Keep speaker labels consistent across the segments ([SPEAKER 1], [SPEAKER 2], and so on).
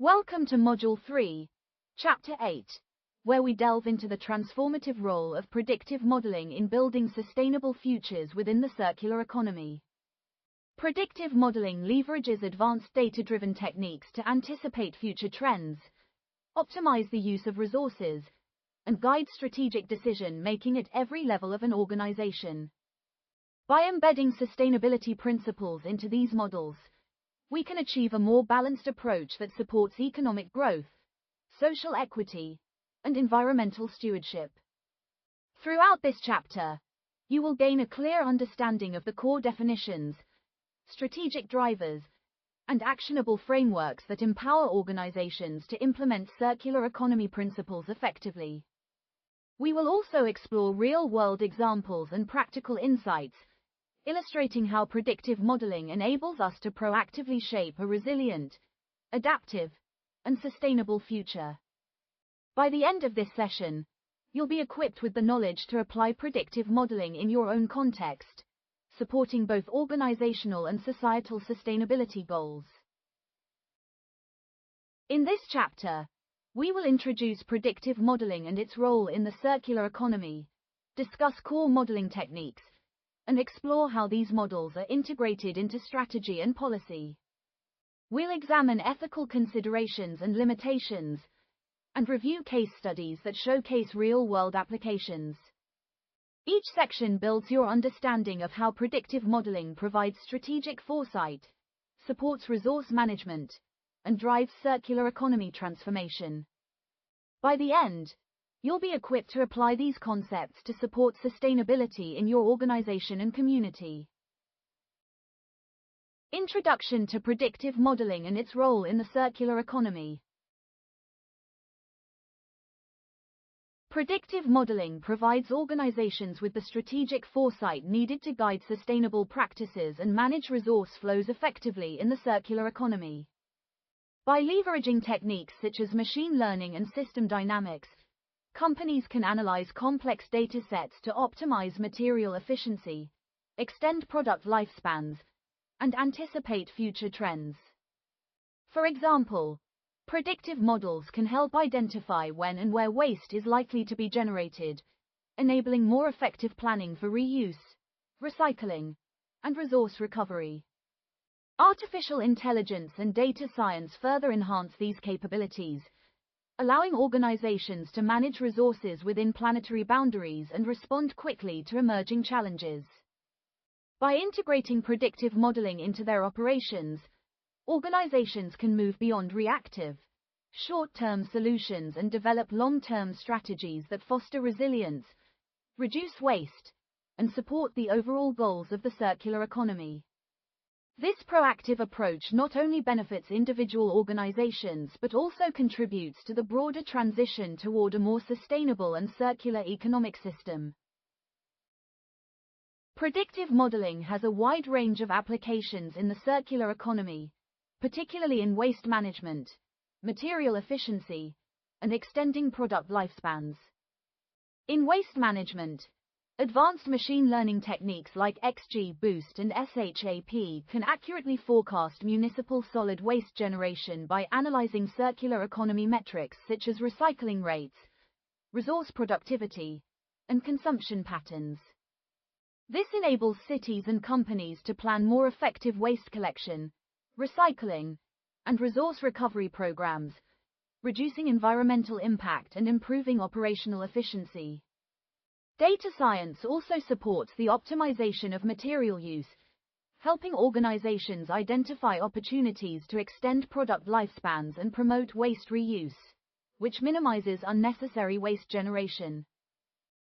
[SPEAKER 1] Welcome to Module 3, Chapter 8, where we delve into the transformative role of predictive modeling in building sustainable futures within the circular economy. Predictive modeling leverages advanced data-driven techniques to anticipate future trends, optimize the use of resources, and guide strategic decision-making at every level of an organization. By embedding sustainability principles into these models, we can achieve a more balanced approach that supports economic growth, social equity, and environmental stewardship. Throughout this chapter, you will gain a clear understanding of the core definitions, strategic drivers, and actionable frameworks that empower organizations to implement circular economy principles effectively. We will also explore real-world examples and practical insights, illustrating how predictive modeling enables us to proactively shape a resilient, adaptive, and sustainable future. By the end of this session, you'll be equipped with the knowledge to apply predictive modeling in your own context, supporting both organizational and societal sustainability goals. In this chapter, we will introduce predictive modeling and its role in the circular economy, discuss core modeling techniques, and explore how these models are integrated into strategy and policy. We'll examine ethical considerations and limitations, and review case studies that showcase real-world applications. Each section builds your understanding of how predictive modeling provides strategic foresight, supports resource management, and drives circular economy transformation. By the end, you'll be equipped to apply these concepts to support sustainability in your organization and community. Introduction to predictive modeling and its role in the circular economy. Predictive modeling provides organizations with the strategic foresight needed to guide sustainable practices and manage resource flows effectively in the circular economy. By leveraging techniques such as machine learning and system dynamics, companies can analyze complex data sets to optimize material efficiency, extend product lifespans, and anticipate future trends. For example, predictive models can help identify when and where waste is likely to be generated, enabling more effective planning for reuse, recycling, and resource recovery. Artificial intelligence and data science further enhance these capabilities, allowing organizations to manage resources within planetary boundaries and respond quickly to emerging challenges. By integrating predictive modeling into their operations, organizations can move beyond reactive, short-term solutions and develop long-term strategies that foster resilience, reduce waste, and support the overall goals of the circular economy. This proactive approach not only benefits individual organizations but also contributes to the broader transition toward a more sustainable and circular economic system. Predictive modeling has a wide range of applications in the circular economy, particularly in waste management, material efficiency, and extending product lifespans. In waste management, advanced machine learning techniques like XGBoost and SHAP can accurately forecast municipal solid waste generation by analyzing circular economy metrics such as recycling rates, resource productivity, and consumption patterns. This enables cities and companies to plan more effective waste collection, recycling, and resource recovery programs, reducing environmental impact and improving operational efficiency. Data science also supports the optimization of material use, helping organizations identify opportunities to extend product lifespans and promote waste reuse, which minimizes unnecessary waste generation.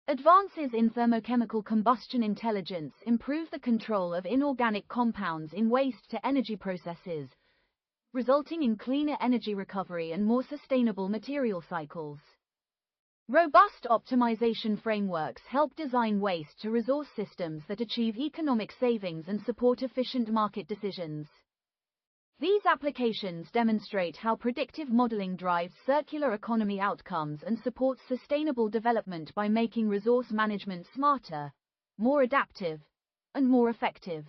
[SPEAKER 1] Advances in thermochemical combustion intelligence improve the control of inorganic compounds in waste-to-energy processes, resulting in cleaner energy recovery and more sustainable material cycles. Robust optimization frameworks help design waste-to-resource systems that achieve economic savings and support efficient market decisions. These applications demonstrate how predictive modeling drives circular economy outcomes and supports sustainable development by making resource management smarter, more adaptive, and more effective.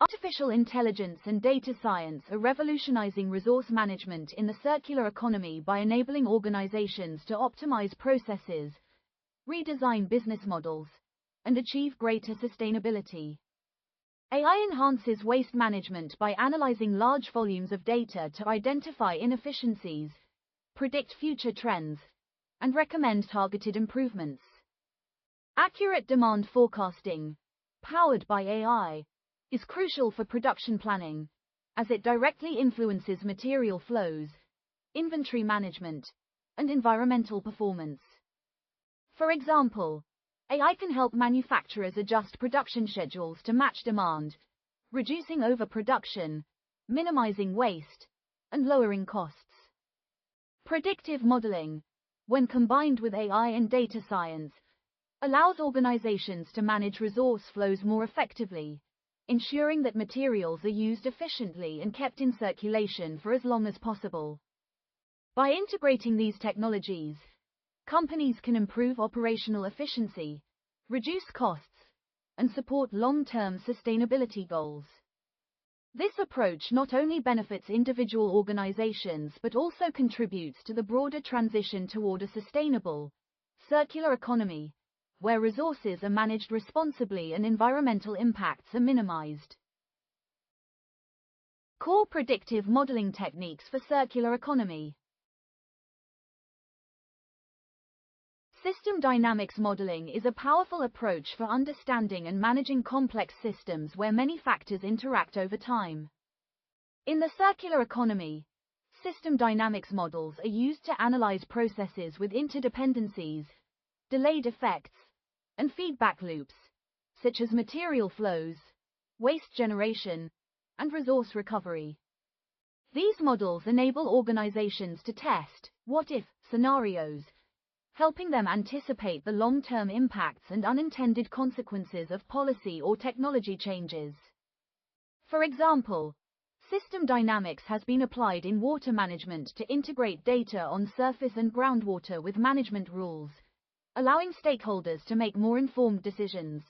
[SPEAKER 1] Artificial intelligence and data science are revolutionizing resource management in the circular economy by enabling organizations to optimize processes, redesign business models, and achieve greater sustainability. AI enhances waste management by analyzing large volumes of data to identify inefficiencies, predict future trends, and recommend targeted improvements. Accurate demand forecasting, powered by AI, is crucial for production planning, as it directly influences material flows, inventory management, and environmental performance. For example, AI can help manufacturers adjust production schedules to match demand, reducing overproduction, minimizing waste, and lowering costs. Predictive modeling, when combined with AI and data science, allows organizations to manage resource flows more effectively, ensuring that materials are used efficiently and kept in circulation for as long as possible. By integrating these technologies, companies can improve operational efficiency, reduce costs, and support long-term sustainability goals. This approach not only benefits individual organizations but also contributes to the broader transition toward a sustainable, circular economy, where resources are managed responsibly and environmental impacts are minimized. Core predictive modeling techniques for circular economy. System dynamics modeling is a powerful approach for understanding and managing complex systems where many factors interact over time. In the circular economy, system dynamics models are used to analyze processes with interdependencies, delayed effects, and feedback loops, such as material flows, waste generation, and resource recovery. These models enable organizations to test what-if scenarios, helping them anticipate the long-term impacts and unintended consequences of policy or technology changes. For example, system dynamics has been applied in water management to integrate data on surface and groundwater with management rules, allowing stakeholders to make more informed decisions.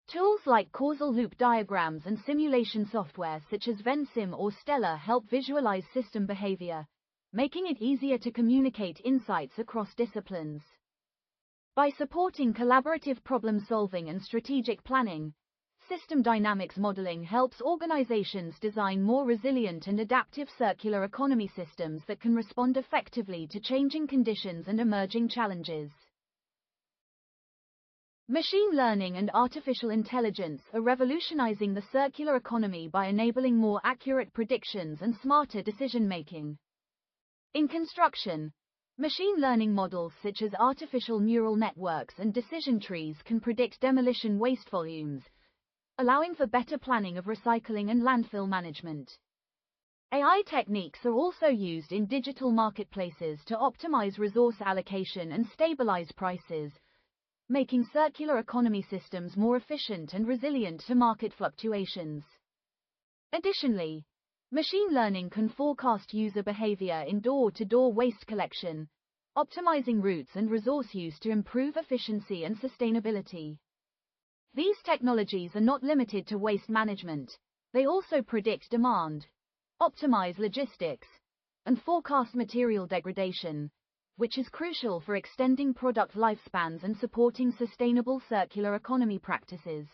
[SPEAKER 1] Tools like causal loop diagrams and simulation software such as VenSim or Stella help visualize system behavior, making it easier to communicate insights across disciplines. By supporting collaborative problem-solving and strategic planning, system dynamics modeling helps organizations design more resilient and adaptive circular economy systems that can respond effectively to changing conditions and emerging challenges. Machine learning and artificial intelligence are revolutionizing the circular economy by enabling more accurate predictions and smarter decision-making. In construction, machine learning models such as artificial neural networks and decision trees can predict demolition waste volumes, allowing for better planning of recycling and landfill management. AI techniques are also used in digital marketplaces to optimize resource allocation and stabilize prices, making circular economy systems more efficient and resilient to market fluctuations. Additionally, machine learning can forecast user behavior in door-to-door waste collection, optimizing routes and resource use to improve efficiency and sustainability. These technologies are not limited to waste management. They also predict demand, optimize logistics, and forecast material degradation, which is crucial for extending product lifespans and supporting sustainable circular economy practices.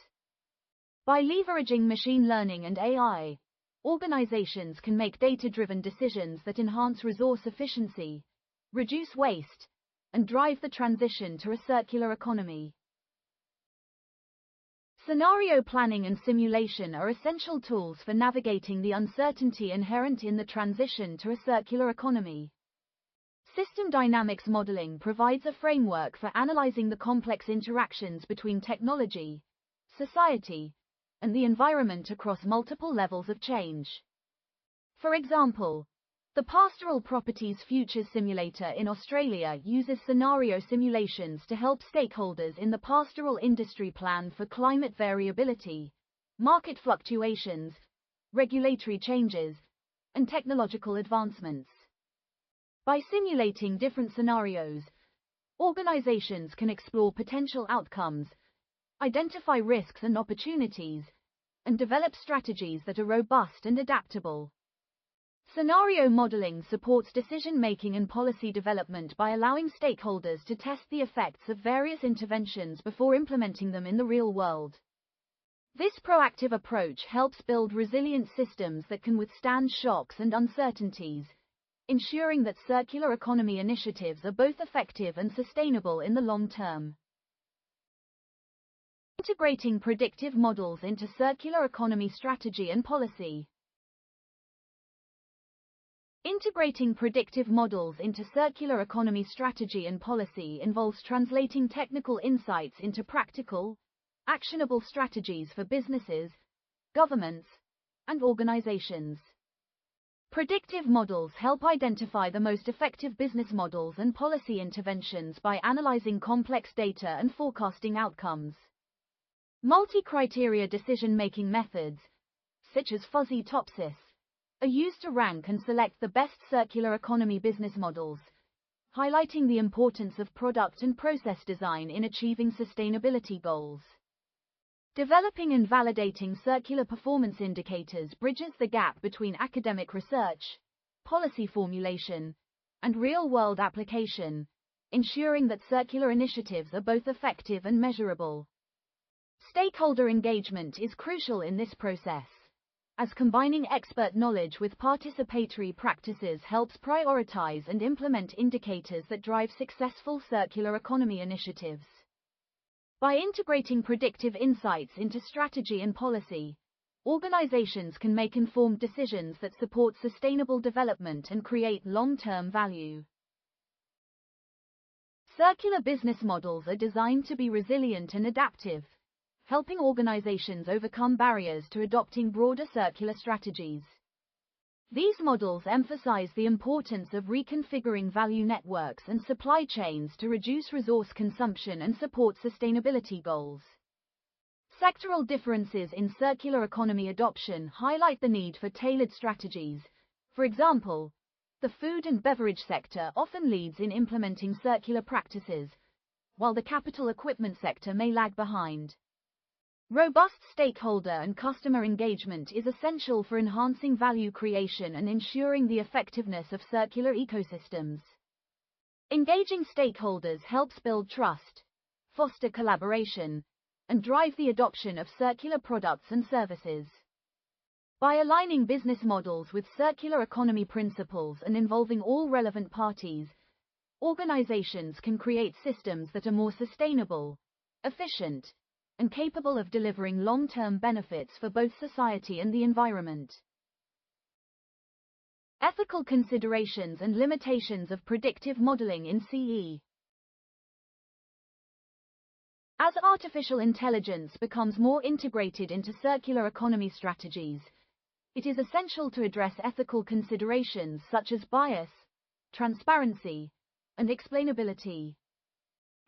[SPEAKER 1] By leveraging machine learning and AI, organizations can make data-driven decisions that enhance resource efficiency, reduce waste, and drive the transition to a circular economy. Scenario planning and simulation are essential tools for navigating the uncertainty inherent in the transition to a circular economy. System dynamics modeling provides a framework for analyzing the complex interactions between technology, society, and the environment across multiple levels of change. For example, the Pastoral Properties Futures Simulator in Australia uses scenario simulations to help stakeholders in the pastoral industry plan for climate variability, market fluctuations, regulatory changes, and technological advancements. By simulating different scenarios, organizations can explore potential outcomes, identify risks and opportunities, and develop strategies that are robust and adaptable. Scenario modeling supports decision-making and policy development by allowing stakeholders to test the effects of various interventions before implementing them in the real world. This proactive approach helps build resilient systems that can withstand shocks and uncertainties, ensuring that circular economy initiatives are both effective and sustainable in the long term. Integrating predictive models into circular economy strategy and policy. Integrating predictive models into circular economy strategy and policy involves translating technical insights into practical, actionable strategies for businesses, governments, and organizations. Predictive models help identify the most effective business models and policy interventions by analyzing complex data and forecasting outcomes. Multi-criteria decision-making methods, such as fuzzy topsis, are used to rank and select the best circular economy business models, highlighting the importance of product and process design in achieving sustainability goals. Developing and validating circular performance indicators bridges the gap between academic research, policy formulation, and real-world application, ensuring that circular initiatives are both effective and measurable. Stakeholder engagement is crucial in this process, as combining expert knowledge with participatory practices helps prioritize and implement indicators that drive successful circular economy initiatives. By integrating predictive insights into strategy and policy, organizations can make informed decisions that support sustainable development and create long-term value. Circular business models are designed to be resilient and adaptive, helping organizations overcome barriers to adopting broader circular strategies. These models emphasize the importance of reconfiguring value networks and supply chains to reduce resource consumption and support sustainability goals. Sectoral differences in circular economy adoption highlight the need for tailored strategies. For example, the food and beverage sector often leads in implementing circular practices, while the capital equipment sector may lag behind. Robust stakeholder and customer engagement is essential for enhancing value creation and ensuring the effectiveness of circular ecosystems. Engaging stakeholders helps build trust, foster collaboration, and drive the adoption of circular products and services. By aligning business models with circular economy principles and involving all relevant parties, organizations can create systems that are more sustainable, efficient, and capable of delivering long-term benefits for both society and the environment. Ethical considerations and limitations of predictive modeling in CE. As artificial intelligence becomes more integrated into circular economy strategies, it is essential to address ethical considerations such as bias, transparency, and explainability.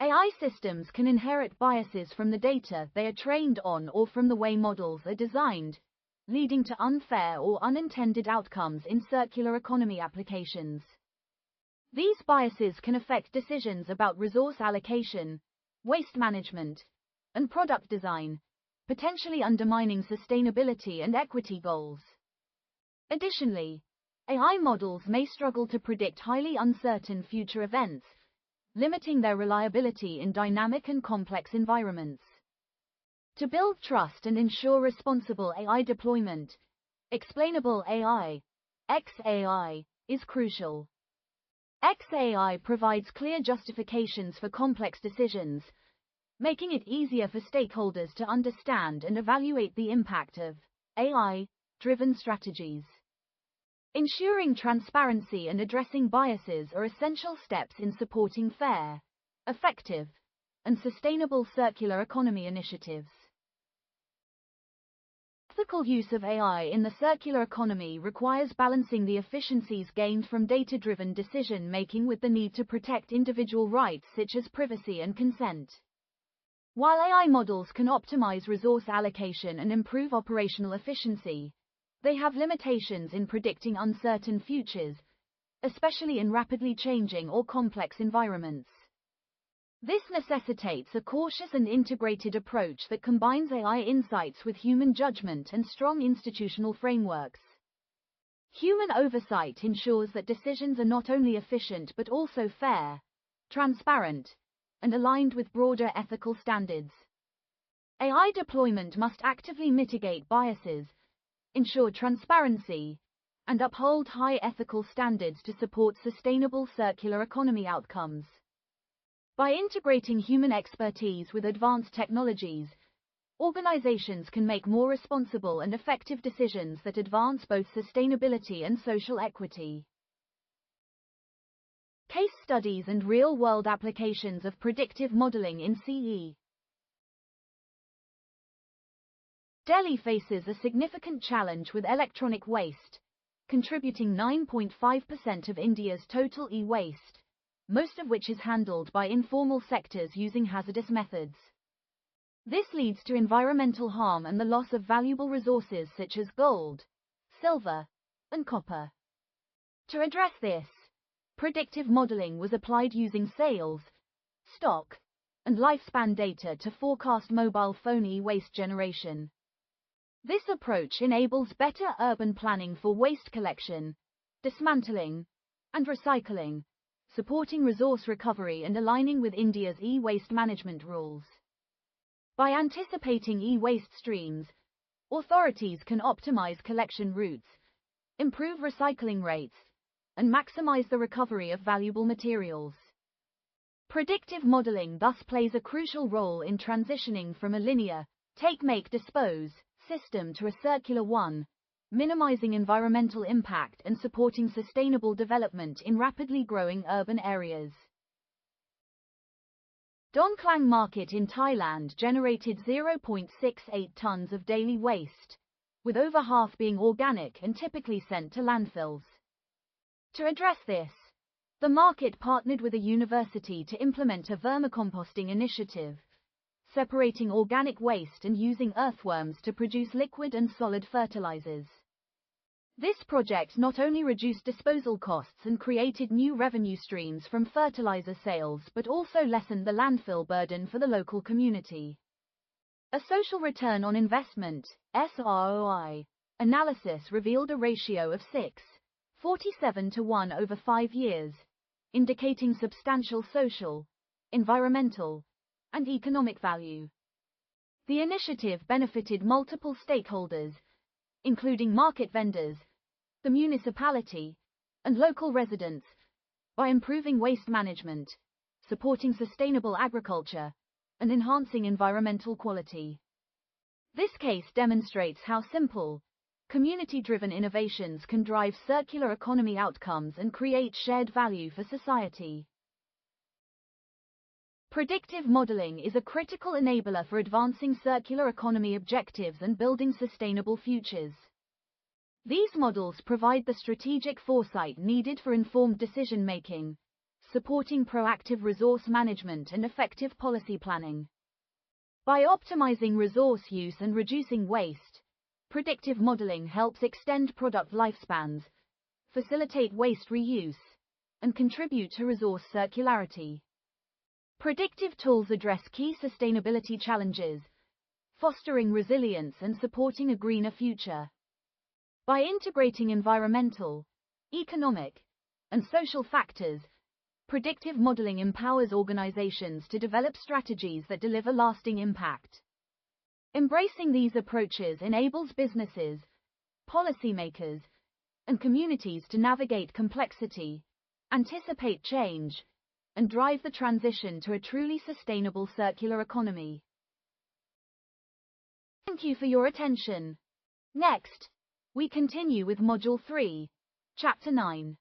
[SPEAKER 1] AI systems can inherit biases from the data they are trained on or from the way models are designed, leading to unfair or unintended outcomes in circular economy applications. These biases can affect decisions about resource allocation, waste management, and product design, potentially undermining sustainability and equity goals. Additionally, AI models may struggle to predict highly uncertain future events, limiting their reliability in dynamic and complex environments. To build trust and ensure responsible AI deployment, explainable AI, XAI, is crucial. XAI provides clear justifications for complex decisions, making it easier for stakeholders to understand and evaluate the impact of AI-driven strategies. Ensuring transparency and addressing biases are essential steps in supporting fair, effective, and sustainable circular economy initiatives. Ethical use of AI in the circular economy requires balancing the efficiencies gained from data-driven decision-making with the need to protect individual rights such as privacy and consent. While AI models can optimize resource allocation and improve operational efficiency, they have limitations in predicting uncertain futures, especially in rapidly changing or complex environments. This necessitates a cautious and integrated approach that combines AI insights with human judgment and strong institutional frameworks. Human oversight ensures that decisions are not only efficient but also fair, transparent, and aligned with broader ethical standards. AI deployment must actively mitigate biases, ensure transparency, and uphold high ethical standards to support sustainable circular economy outcomes. By integrating human expertise with advanced technologies, organizations can make more responsible and effective decisions that advance both sustainability and social equity. Case studies and real-world applications of predictive modeling in CE. Delhi faces a significant challenge with electronic waste, contributing 9.5% of India's total e-waste, most of which is handled by informal sectors using hazardous methods. This leads to environmental harm and the loss of valuable resources such as gold, silver, and copper. To address this, predictive modeling was applied using sales, stock, and lifespan data to forecast mobile phone e-waste generation. This approach enables better urban planning for waste collection, dismantling, and recycling, supporting resource recovery and aligning with India's e-waste management rules. By anticipating e-waste streams, authorities can optimize collection routes, improve recycling rates, and maximize the recovery of valuable materials. Predictive modeling thus plays a crucial role in transitioning from a linear, take, make, dispose system to a circular one, minimizing environmental impact and supporting sustainable development in rapidly growing urban areas. Dongklang market in Thailand generated 0.68 tons of daily waste, with over half being organic and typically sent to landfills. To address this, the market partnered with a university to implement a vermicomposting initiative, separating organic waste and using earthworms to produce liquid and solid fertilizers. This project not only reduced disposal costs and created new revenue streams from fertilizer sales but also lessened the landfill burden for the local community. A social return on investment (SROI) analysis revealed a ratio of 6.47 to 1 over 5 years, indicating substantial social, environmental, and economic value. The initiative benefited multiple stakeholders, including market vendors, the municipality, and local residents, by improving waste management, supporting sustainable agriculture, and enhancing environmental quality. This case demonstrates how simple, community-driven innovations can drive circular economy outcomes and create shared value for society. Predictive modeling is a critical enabler for advancing circular economy objectives and building sustainable futures. These models provide the strategic foresight needed for informed decision-making, supporting proactive resource management and effective policy planning. By optimizing resource use and reducing waste, predictive modeling helps extend product lifespans, facilitate waste reuse, and contribute to resource circularity. Predictive tools address key sustainability challenges, fostering resilience and supporting a greener future. By integrating environmental, economic, and social factors, predictive modeling empowers organizations to develop strategies that deliver lasting impact. Embracing these approaches enables businesses, policymakers, and communities to navigate complexity, anticipate change, and drive the transition to a truly sustainable circular economy. Thank you for your attention. Next, we continue with Module 3, Chapter 9.